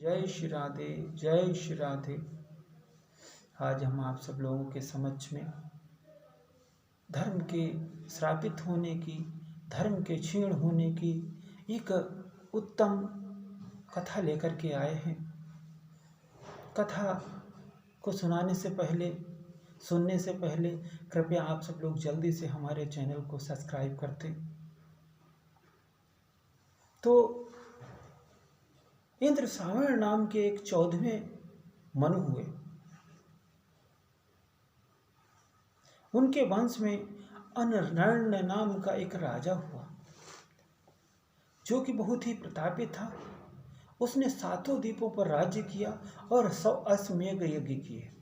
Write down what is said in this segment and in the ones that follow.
जय श्री राधे, जय श्री राधे। आज हम आप सब लोगों के समक्ष में धर्म के श्रापित होने की, धर्म के क्षीण होने की एक उत्तम कथा लेकर के आए हैं। कथा को सुनने से पहले कृपया आप सब लोग जल्दी से हमारे चैनल को सब्सक्राइब कर दें। तो इंद्र सावण नाम के एक 14वें मनु हुए। उनके वंश में अनर्ण्य नाम का एक राजा हुआ, जो कि बहुत ही प्रतापी था। उसने 7 द्वीपों पर राज्य किया और 100 अश्वमेध यज्ञ किए।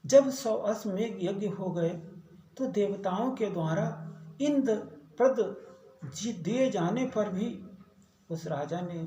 जब 100 अश्वमेध यज्ञ हो गए तो देवताओं के द्वारा इंद्रपद दिए जाने पर भी उस राजा ने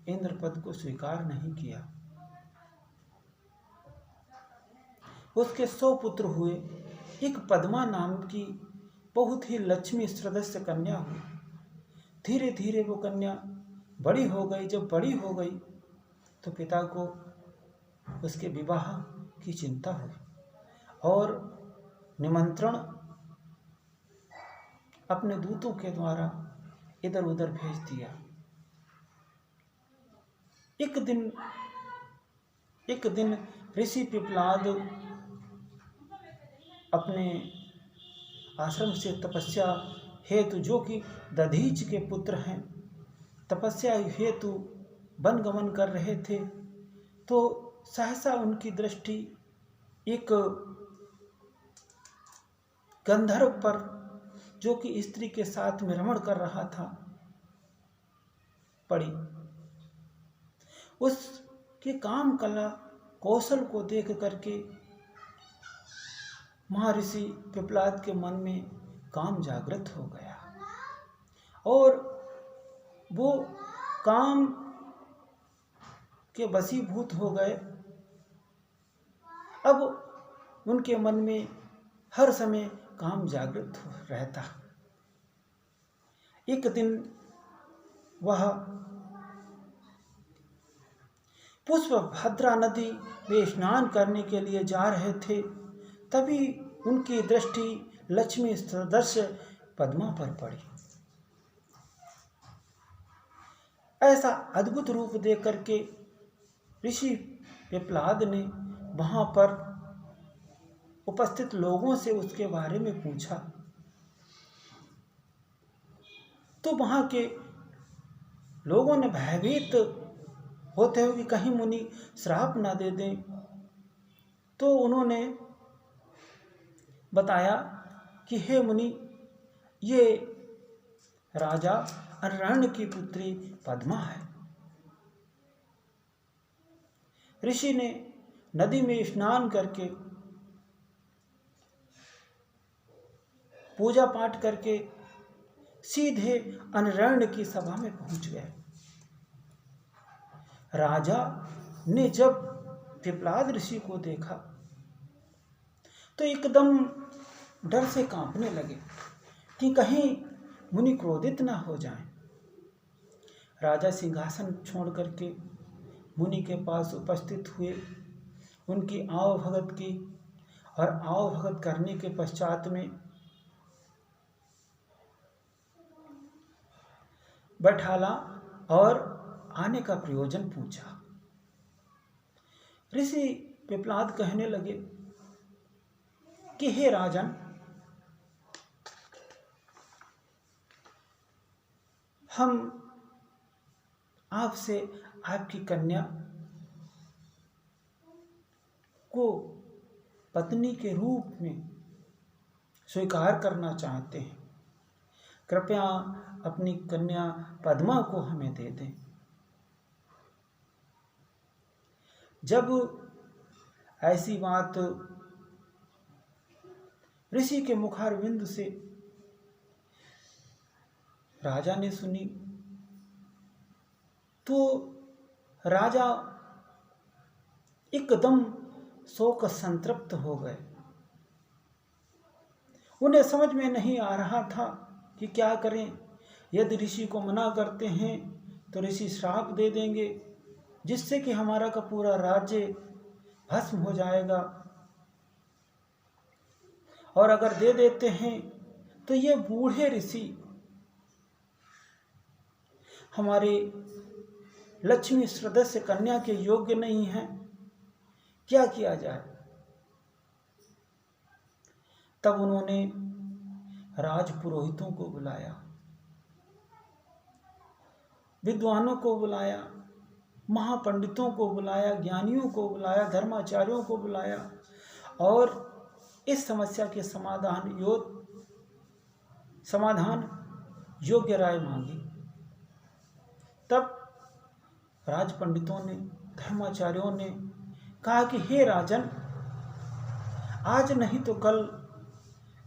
इंद्रपद को स्वीकार नहीं किया। उसके 100 पुत्र हुए। एक पद्मा नाम की बहुत ही लक्ष्मी सदस्य कन्या हुई। धीरे धीरे वो कन्या बड़ी हो गई। जब बड़ी हो गई तो पिता को उसके विवाह की चिंता हुई और निमंत्रण अपने दूतों के द्वारा इधर उधर भेज दिया। एक दिन ऋषि पिपलाद अपने आश्रम से तपस्या हेतु, जो कि दधीच के पुत्र हैं, तपस्या हेतु वन गमन कर रहे थे। तो सहसा उनकी दृष्टि एक गंधर्व पर, जो कि स्त्री के साथ में रमण कर रहा था, पड़ी। उसके काम कला कौशल को देख करके महर्षि पिपलाद के मन में काम जागृत हो गया और वो काम के वशीभूत हो गए। अब उनके मन में हर समय काम जागृत रहता। एक दिन वह पुष्पभद्रा नदी में स्नान करने के लिए जा रहे थे। तभी उनकी दृष्टि लक्ष्मी सदस्य पद्मा पर पड़ी। ऐसा अद्भुत रूप देख करके ऋषि पिपलाद ने वहां पर उपस्थित लोगों से उसके बारे में पूछा। तो वहां के लोगों ने भयभीत होते हुए कि कहीं मुनि श्राप ना दे दें, तो उन्होंने बताया कि हे मुनि, ये राजा अरण्य की पुत्री पद्मा है। ऋषि ने नदी में स्नान करके पूजा पाठ करके सीधे अनरण्य की सभा में पहुंच गए। राजा ने जब पिपलाद ऋषि को देखा तो एकदम डर से कांपने लगे कि कहीं मुनि क्रोधित ना हो जाएं। राजा सिंहासन छोड़ करके मुनि के पास उपस्थित हुए। उनकी आव भगत की और आव भगत करने के पश्चात में बैठाला और आने का प्रयोजन पूछा। ऋषि पिपलाद कहने लगे कि हे राजन, हम आपसे आपकी कन्या को पत्नी के रूप में स्वीकार करना चाहते हैं। कृपया अपनी कन्या पद्मा को हमें दे दें। जब ऐसी बात ऋषि के मुखारविंद से राजा ने सुनी तो राजा एकदम शोक संतृप्त हो गए। उन्हें समझ में नहीं आ रहा था कि क्या करें। यदि ऋषि को मना करते हैं तो ऋषि श्राप दे देंगे जिससे कि हमारा का पूरा राज्य भस्म हो जाएगा। और अगर दे देते हैं तो ये बूढ़े ऋषि हमारे लक्ष्मी सदस्य कन्या के योग्य नहीं हैं, क्या किया जाए। तब उन्होंने राजपुरोहितों को बुलाया, विद्वानों को बुलाया, महापंडितों को बुलाया, ज्ञानियों को बुलाया, धर्माचार्यों को बुलाया और इस समस्या के समाधान योग्य राय मांगी। तब राजपंडितों ने, धर्माचार्यों ने कहा कि हे राजन, आज नहीं तो कल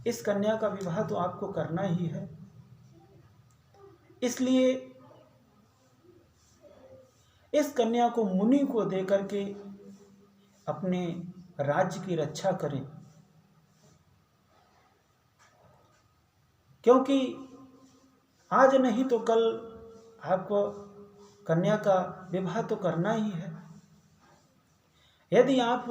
इस कन्या का विवाह तो आपको करना ही है, इसलिए इस कन्या को मुनि को देकर के अपने राज्य की रक्षा करें, क्योंकि आज नहीं तो कल आपको कन्या का विवाह तो करना ही है। यदि आप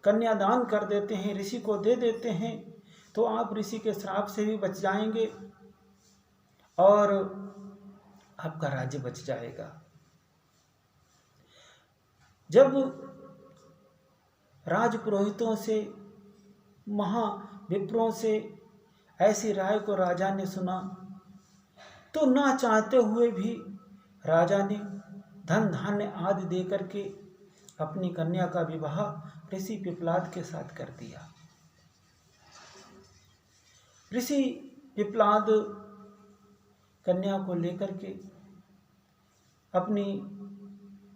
कन्यादान कर देते हैं, ऋषि को दे देते हैं, तो आप ऋषि के श्राप से भी बच जाएंगे और आपका राज्य बच जाएगा। जब राजपुरोहितों से, महाविप्रों से ऐसी राय को राजा ने सुना तो ना चाहते हुए भी राजा ने धन धान्य आदि दे करके अपनी कन्या का विवाह ऋषि पिप्लाद के साथ कर दिया। ऋषि पिप्लाद कन्या को लेकर के अपनी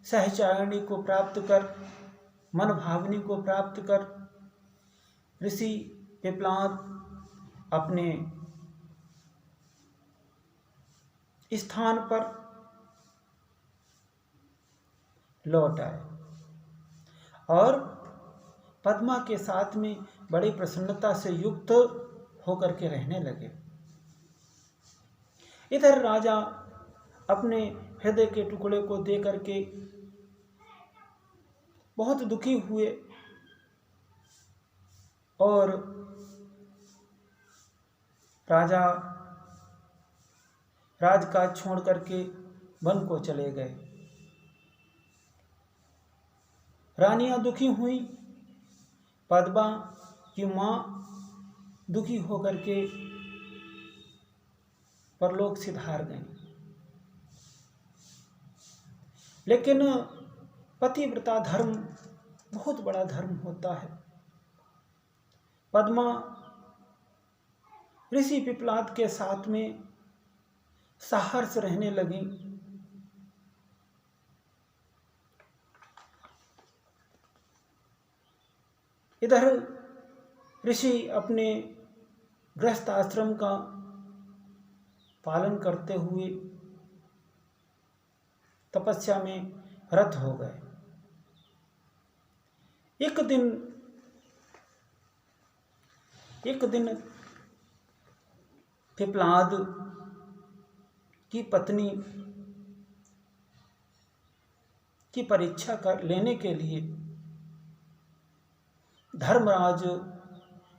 सहचारिणी को प्राप्त कर, मन भावनी को प्राप्त कर, ऋषि पिप्लाद अपने स्थान पर लौट आए और पद्मा के साथ में बड़ी प्रसन्नता से युक्त होकर के रहने लगे। इधर राजा अपने हृदय के टुकड़े को दे करके बहुत दुखी हुए और राजा राजकाज छोड़ करके वन को चले गए। रानियां दुखी हुई, पद्मा की मां दुखी होकर के परलोक सिधार गई। लेकिन पतिव्रता धर्म बहुत बड़ा धर्म होता है। पद्मा ऋषि पिप्लाद के साथ में सहर्ष रहने लगी। इधर ऋषि अपने गृहस्थ आश्रम का पालन करते हुए तपस्या में रत हो गए। एक दिन पिप्लाद की पत्नी की परीक्षा कर लेने के लिए धर्मराज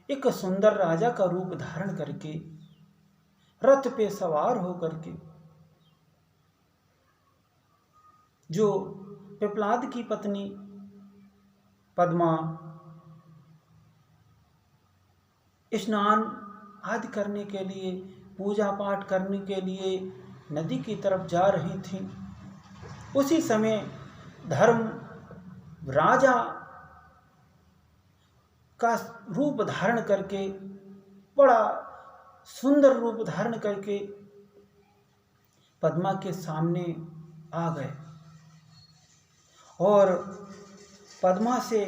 एक सुंदर राजा का रूप धारण करके रथ पे सवार होकर के जो पिप्लाद की पत्नी पद्मा स्नान आदि करने के लिए, पूजा पाठ करने के लिए नदी की तरफ जा रही थी। उसी समय धर्म राजा का रूप धारण करके, बड़ा सुंदर रूप धारण करके पद्मा के सामने आ गए और पद्मा से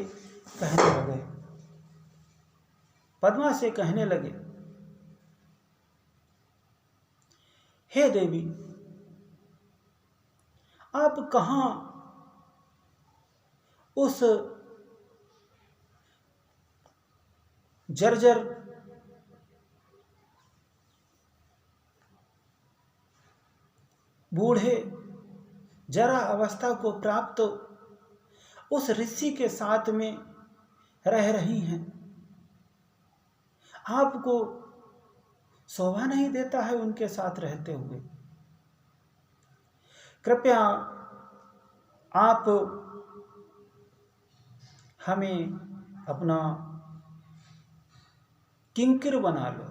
कहने लगे, हे देवी, आप कहाँ उस जर्जर बूढ़े जरा अवस्था को प्राप्त उस ऋषि के साथ में रह रही हैं। आपको शोभा नहीं देता है उनके साथ रहते हुए। कृपया आप हमें अपना किंकिर बना लो।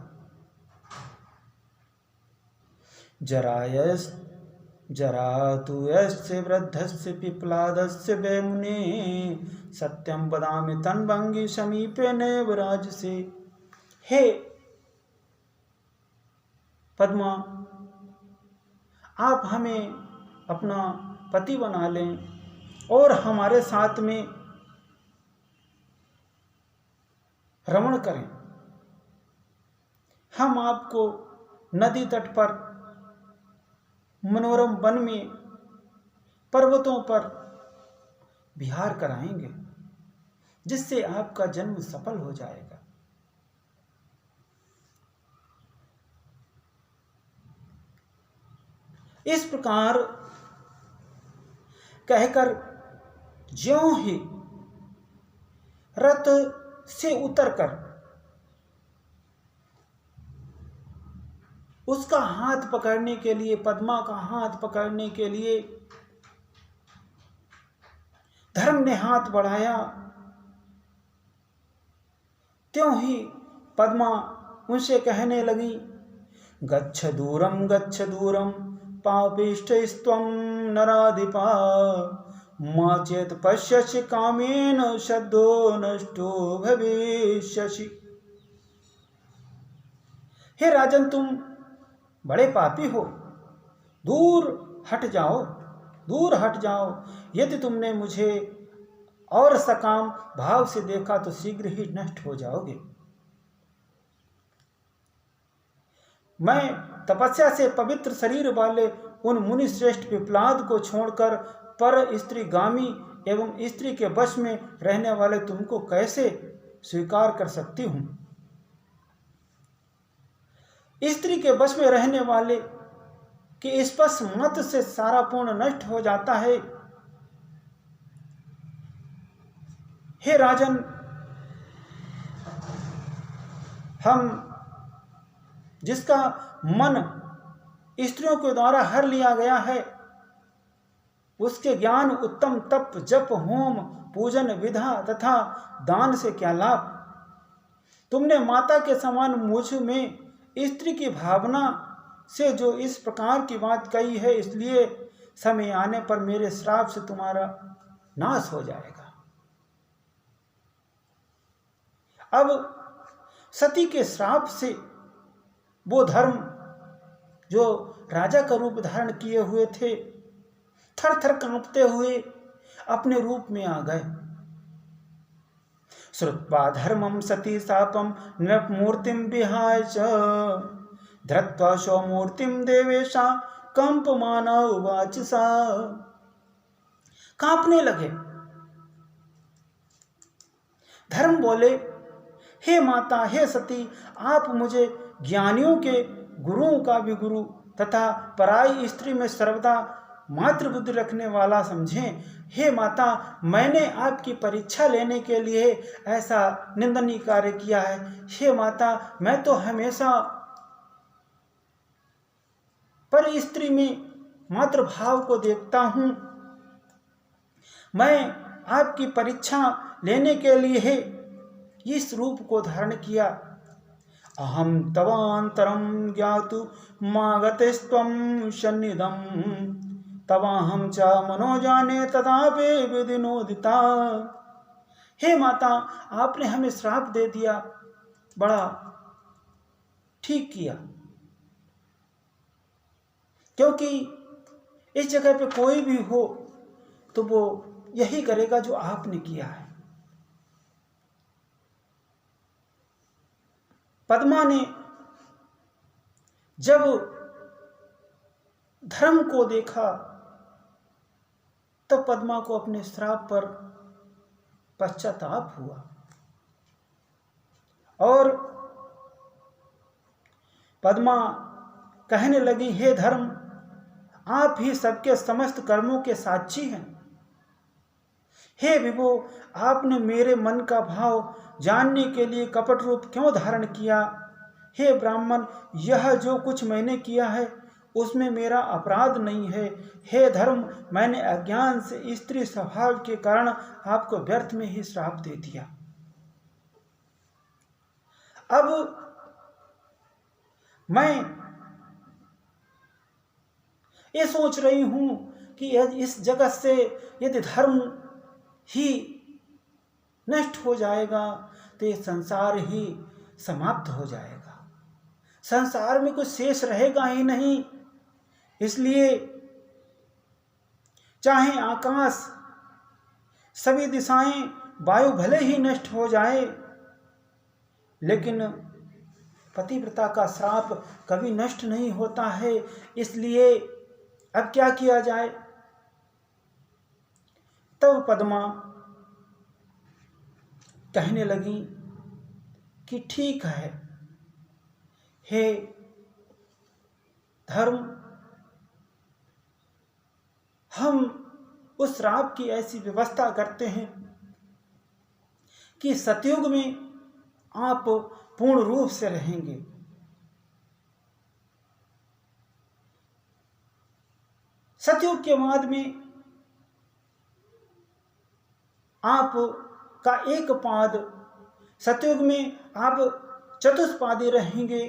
जरातुयस्य वृद्धस्य पिप्लादस्य वै मुने सत्यं वदामि तन्भंगी समीपे नैव राजसे। हे पद्मा, आप हमें अपना पति बना लें और हमारे साथ में रमण करें। हम आपको नदी तट पर, मनोरम वन में, पर्वतों पर विहार कराएंगे, जिससे आपका जन्म सफल हो जाएगा। इस प्रकार कहकर ज्यों ही रथ से उतरकर उसका हाथ पकड़ने के लिए, पद्मा का हाथ पकड़ने के लिए धर्म ने हाथ बढ़ाया, त्यों ही पद्मा उनसे कहने लगी, गच्छ दूरम पापिष्ठस्त्वं नराधिपा मा चेत् पश्यसि कामेन सद्यो नष्टो भविष्यसि। हे राजन, तुम बड़े पापी हो, दूर हट जाओ। यदि तुमने मुझे और सकाम भाव से देखा तो शीघ्र ही नष्ट हो जाओगे। मैं तपस्या से पवित्र शरीर वाले उन मुनि श्रेष्ठ पिप्लाद को छोड़कर पर स्त्रीगामी एवं स्त्री के वश में रहने वाले तुमको कैसे स्वीकार कर सकती हूं। स्त्री के वश में रहने वाले के स्पर्श मात्र से सारा पूर्ण नष्ट हो जाता है। हे राजन, हम जिसका मन स्त्रियों के द्वारा हर लिया गया है, उसके ज्ञान, उत्तम तप, जप, होम, पूजन, विधा तथा दान से क्या लाभ। तुमने माता के समान मुझ में स्त्री की भावना से जो इस प्रकार की बात कही है, इसलिए समय आने पर मेरे श्राप से तुम्हारा नाश हो जाएगा। अब सती के श्राप से वो धर्म जो राजा का रूप धारण किए हुए थे, थर थर कांपते हुए अपने रूप में आ गए। श्रुत्वा धर्मम सती शापम नृपमूर्तिम विहाय च धृत्वा सौमूर्तिम देवेशा कंपमान उवाच सा। कांपने लगे। धर्म बोले, हे माता, हे सती, आप मुझे ज्ञानियों के गुरुओं का भी गुरु तथा पराई स्त्री में सर्वदा मातृबुद्धि रखने वाला समझें। हे माता, मैंने आपकी परीक्षा लेने के लिए ऐसा निंदनीय कार्य किया है। हे माता, मैं तो हमेशा पर स्त्री में मातृभाव को देखता हूँ। मैं आपकी परीक्षा लेने के लिए इस रूप को धारण किया। अहम तवांतरम ज्ञातु मागतेस्त्वं सन्निधम तवाहम च मनोजाने तथापि विधिनोदिता। हे माता, आपने हमें श्राप दे दिया, बड़ा ठीक किया, क्योंकि इस जगह पे कोई भी हो तो वो यही करेगा जो आपने किया है। पद्मा ने जब धर्म को देखा तब पद्मा को अपने श्राप पर पश्चाताप हुआ और पद्मा कहने लगी, हे धर्म, आप ही सबके समस्त कर्मों के साक्षी हैं। हे विभो, आपने मेरे मन का भाव जानने के लिए कपट रूप क्यों धारण किया? हे ब्राह्मण, यह जो कुछ मैंने किया है उसमें मेरा अपराध नहीं है। हे धर्म, मैंने अज्ञान से स्त्री स्वभाव के कारण आपको व्यर्थ में ही श्राप दे दिया। अब मैं ये सोच रही हूं कि इस जगत से यदि धर्म ही नष्ट हो जाएगा तो ये संसार ही समाप्त हो जाएगा, संसार में कुछ शेष रहेगा ही नहीं। इसलिए चाहे आकाश, सभी दिशाएं, वायु भले ही नष्ट हो जाए, लेकिन पतिव्रता का श्राप कभी नष्ट नहीं होता है। इसलिए अब क्या किया जाए? तब पद्मा कहने लगी कि ठीक है, हे धर्म, हम उस श्राप की ऐसी व्यवस्था करते हैं कि सतयुग में आप पूर्ण रूप से रहेंगे। सतयुग के बाद में आप का एक पाद, सतयुग में आप चतुष्पादी रहेंगे,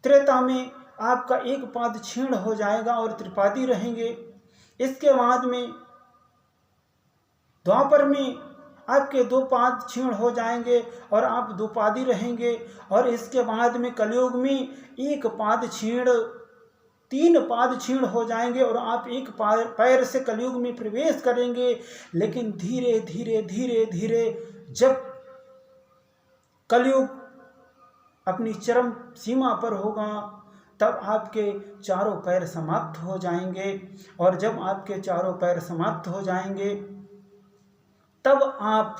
त्रेता में आपका एक पाद क्षीण हो जाएगा और त्रिपादी रहेंगे। इसके बाद में द्वापर में आपके दो पाद क्षीण हो जाएंगे और आप द्विपादी रहेंगे। और इसके बाद में कलयुग में एक पाद क्षीण, तीन पाद क्षीण हो जाएंगे और आप एक पैर से कलयुग में प्रवेश करेंगे। लेकिन धीरे धीरे धीरे धीरे जब कलयुग अपनी चरम सीमा पर होगा तब आपके चारों पैर समाप्त हो जाएंगे। और जब आपके चारों पैर समाप्त हो जाएंगे तब आप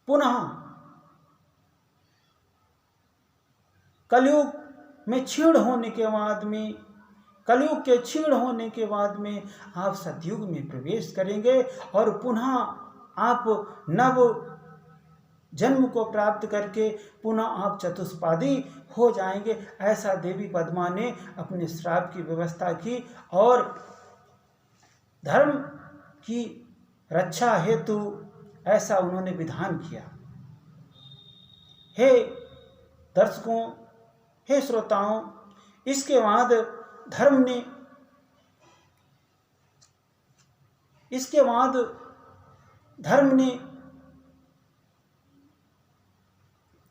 पुनः कलयुग में क्षीण होने के बाद में, कलयुग के क्षीण होने के बाद में आप सतयुग में प्रवेश करेंगे और पुनः आप नव जन्म को प्राप्त करके पुनः आप चतुष्पादी हो जाएंगे। ऐसा देवी पद्मा ने अपने श्राप की व्यवस्था की और धर्म की रक्षा हेतु ऐसा उन्होंने विधान किया। हे दर्शकों, हे श्रोताओं, इसके बाद धर्म ने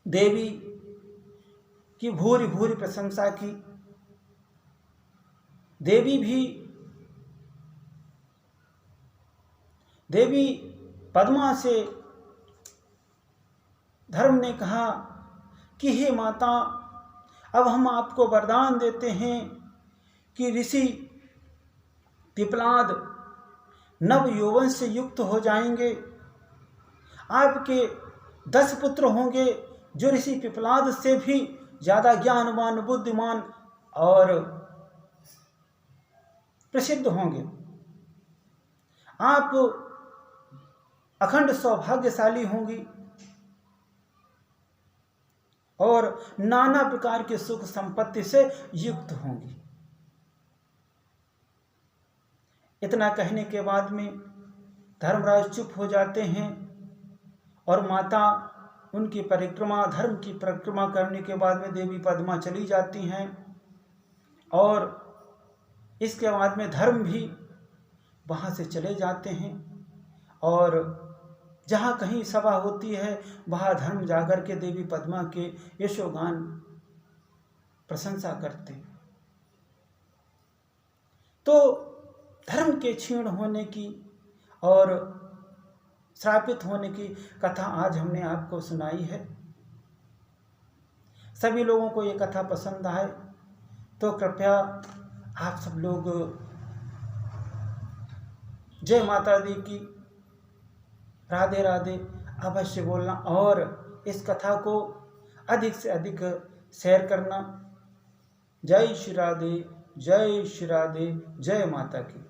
देवी की भूरी भूरी प्रशंसा की। देवी पद्मा से धर्म ने कहा कि हे माता, अब हम आपको वरदान देते हैं कि ऋषि पिपलाद नव यौवन से युक्त हो जाएंगे। आपके 10 पुत्र होंगे जो ऋषि पिपलाद से भी ज़्यादा ज्ञानवान, बुद्धिमान और प्रसिद्ध होंगे। आप अखंड सौभाग्यशाली होंगी और नाना प्रकार के सुख संपत्ति से युक्त होंगी। इतना कहने के बाद में धर्मराज चुप हो जाते हैं और माता उनकी परिक्रमा, धर्म की परिक्रमा करने के बाद में देवी पद्मा चली जाती हैं। और इसके बाद में धर्म भी वहाँ से चले जाते हैं और जहाँ कहीं सभा होती है वहाँ धर्म जाकर के देवी पद्मा के यशोगान प्रशंसा करते। तो धर्म के क्षीण होने की और श्रापित होने की कथा आज हमने आपको सुनाई है। सभी लोगों को ये कथा पसंद आए तो कृपया आप सब लोग जय माता दी की, राधे राधे अवश्य बोलना और इस कथा को अधिक से अधिक शेयर करना। जय श्री राधे, जय श्री राधे, जय माता की।